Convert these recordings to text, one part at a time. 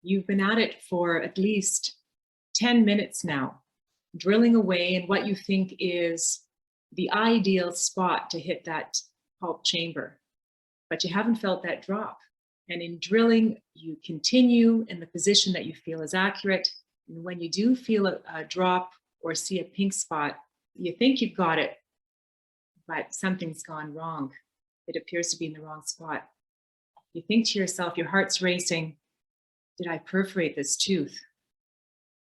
You've been at it for at least 10 minutes now, drilling away in what you think is the ideal spot to hit that pulp chamber, but you haven't felt that drop. And in drilling, you continue in the position that you feel is accurate. And when you do feel a drop or see a pink spot, you think you've got it, but something's gone wrong. It appears to be in the wrong spot. You think to yourself, your heart's racing, did I perforate this tooth?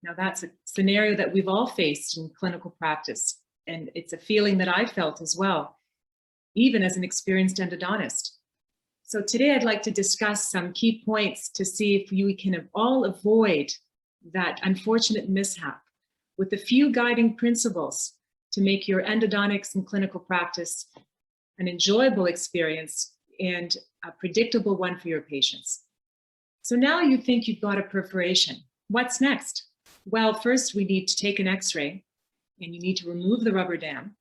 Now that's a scenario that we've all faced in clinical practice. And it's a feeling that I felt as well, even as an experienced endodontist. So today I'd like to discuss some key points to see if we can all avoid that unfortunate mishap with a few guiding principles to make your endodontics and clinical practice an enjoyable experience and a predictable one for your patients. So now you think you've got a perforation. What's next? Well, first we need to take an x-ray and you need to remove the rubber dam.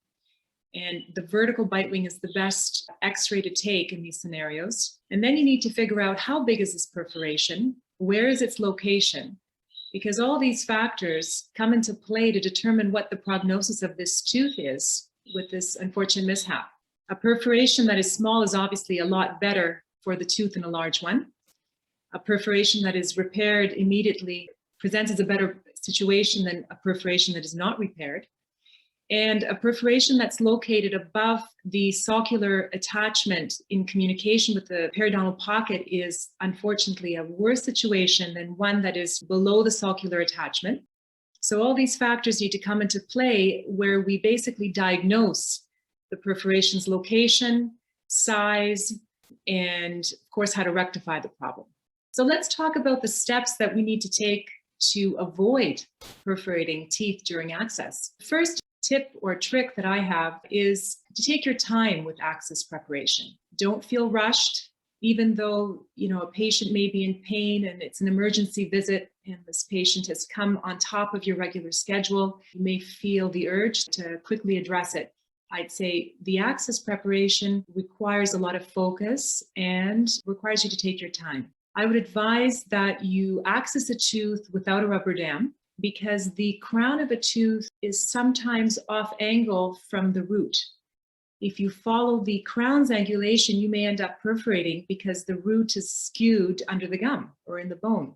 And the vertical bitewing is the best x-ray to take in these scenarios. And then you need to figure out how big is this perforation? Where is its location? Because all these factors come into play to determine what the prognosis of this tooth is with this unfortunate mishap. A perforation that is small is obviously a lot better for the tooth than a large one. A perforation that is repaired immediately presents as a better situation than a perforation that is not repaired. And a perforation that's located above the sulcular attachment in communication with the periodontal pocket is unfortunately a worse situation than one that is below the sulcular attachment. So all these factors need to come into play where we basically diagnose the perforation's location, size, and of course, how to rectify the problem. So let's talk about the steps that we need to take to avoid perforating teeth during access. First tip or trick that I have is to take your time with access preparation. Don't feel rushed, even though a patient may be in pain and it's an emergency visit and this patient has come on top of your regular schedule. You may feel the urge to quickly address it. I'd say the access preparation requires a lot of focus and requires you to take your time. I would advise that you access a tooth without a rubber dam because the crown of a tooth is sometimes off angle from the root. If you follow the crown's angulation, you may end up perforating because the root is skewed under the gum or in the bone.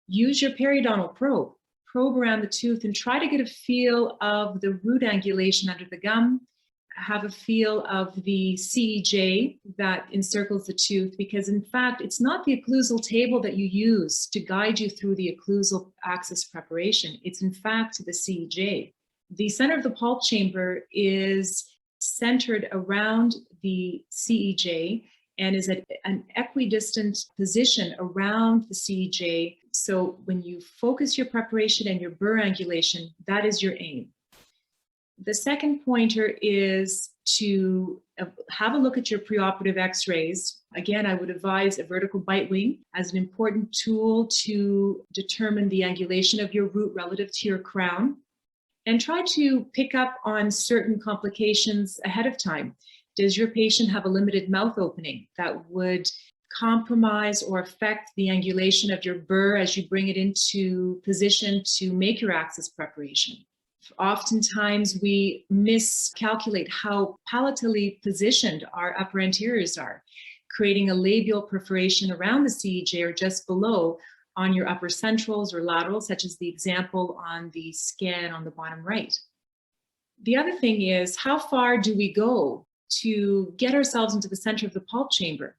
Use your periodontal probe. Probe around the tooth and try to get a feel of the root angulation under the gum. Have a feel of the CEJ that encircles the tooth, because in fact, it's not the occlusal table that you use to guide you through the occlusal access preparation. It's in fact the CEJ. The center of the pulp chamber is centered around the CEJ and is at an equidistant position around the CEJ. So when you focus your preparation and your burr angulation, that is your aim. The second pointer is to have a look at your preoperative x-rays. Again, I would advise a vertical bitewing as an important tool to determine the angulation of your root relative to your crown, and try to pick up on certain complications ahead of time. Does your patient have a limited mouth opening that would compromise or affect the angulation of your burr as you bring it into position to make your access preparation? Oftentimes we miscalculate how palatally positioned our upper anteriors are, creating a labial perforation around the CEJ or just below on your upper centrals or laterals, such as the example on the scan on the bottom right. The other thing is, how far do we go to get ourselves into the center of the pulp chamber?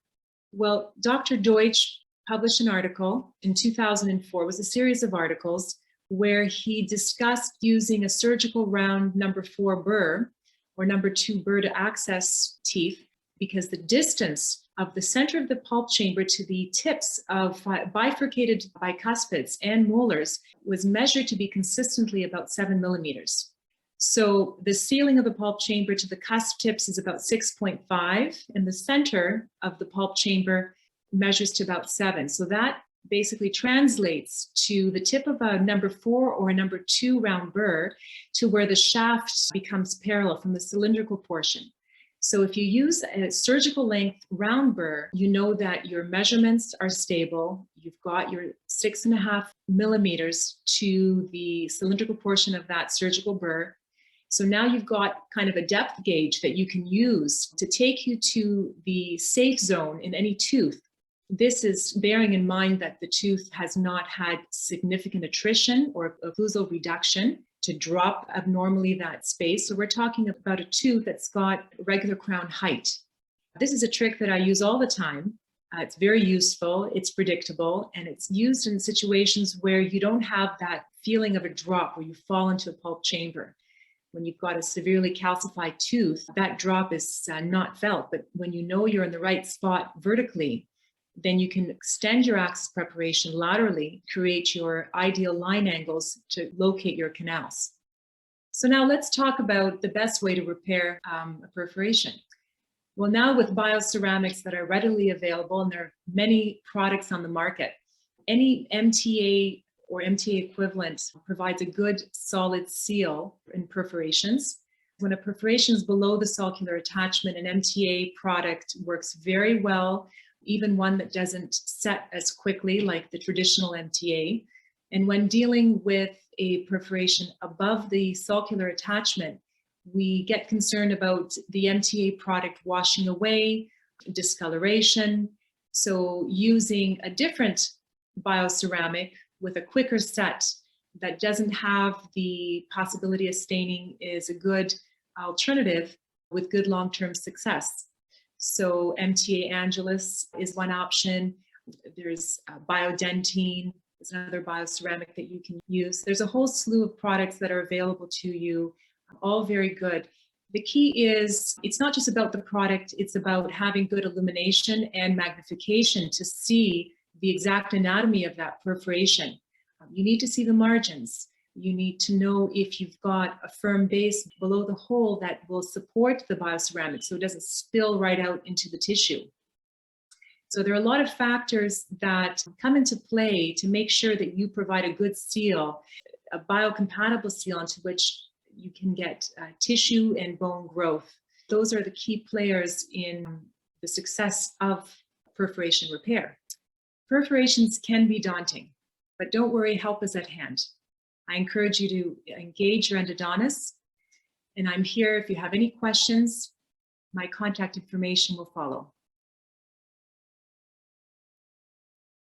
Well, Dr. Deutsch published an article in 2004, it was a series of articles where he discussed using a surgical round number 4 burr or number 2 burr to access teeth, because the distance of the center of the pulp chamber to the tips of bifurcated bicuspids and molars was measured to be consistently about 7 millimeters. So the ceiling of the pulp chamber to the cusp tips is about 6.5, and the center of the pulp chamber measures to about 7. So that basically translates to the tip of a number 4 or a number 2 round burr to where the shaft becomes parallel from the cylindrical portion. So if you use a surgical length round burr, you know that your measurements are stable. You've got your 6.5 millimeters to the cylindrical portion of that surgical burr. So now you've got kind of a depth gauge that you can use to take you to the safe zone in any tooth. This is bearing in mind that the tooth has not had significant attrition or occlusal reduction to drop abnormally that space. So we're talking about a tooth that's got regular crown height. This is a trick that I use all the time. It's very useful, it's predictable, and it's used in situations where you don't have that feeling of a drop where you fall into a pulp chamber. When you've got a severely calcified tooth, that drop is not felt. But when you know you're in the right spot vertically, then you can extend your axis preparation laterally, create your ideal line angles to locate your canals. So now let's talk about the best way to repair a perforation. Well, now with bioceramics that are readily available, and there are many products on the market, any MTA or MTA equivalent provides a good solid seal in perforations. When a perforation is below the sulcular attachment, an MTA product works very well, even one that doesn't set as quickly like the traditional MTA. And when dealing with a perforation above the sulcular attachment, we get concerned about the MTA product washing away, discoloration. So using a different bioceramic with a quicker set that doesn't have the possibility of staining is a good alternative with good long-term success. So MTA Angelus is one option. There's biodentine, is another bioceramic that you can use. There's a whole slew of products that are available to you, all very good. The key is it's not just about the product, it's about having good illumination and magnification to see the exact anatomy of that perforation. You need to see the margins. You need to know if you've got a firm base below the hole that will support the bioceramic so it doesn't spill right out into the tissue. So there are a lot of factors that come into play to make sure that you provide a good seal, a biocompatible seal into which you can get tissue and bone growth. Those are the key players in the success of perforation repair. Perforations can be daunting, but don't worry, help is at hand. I encourage you to engage your endodontist, and I'm here if you have any questions. My contact information will follow.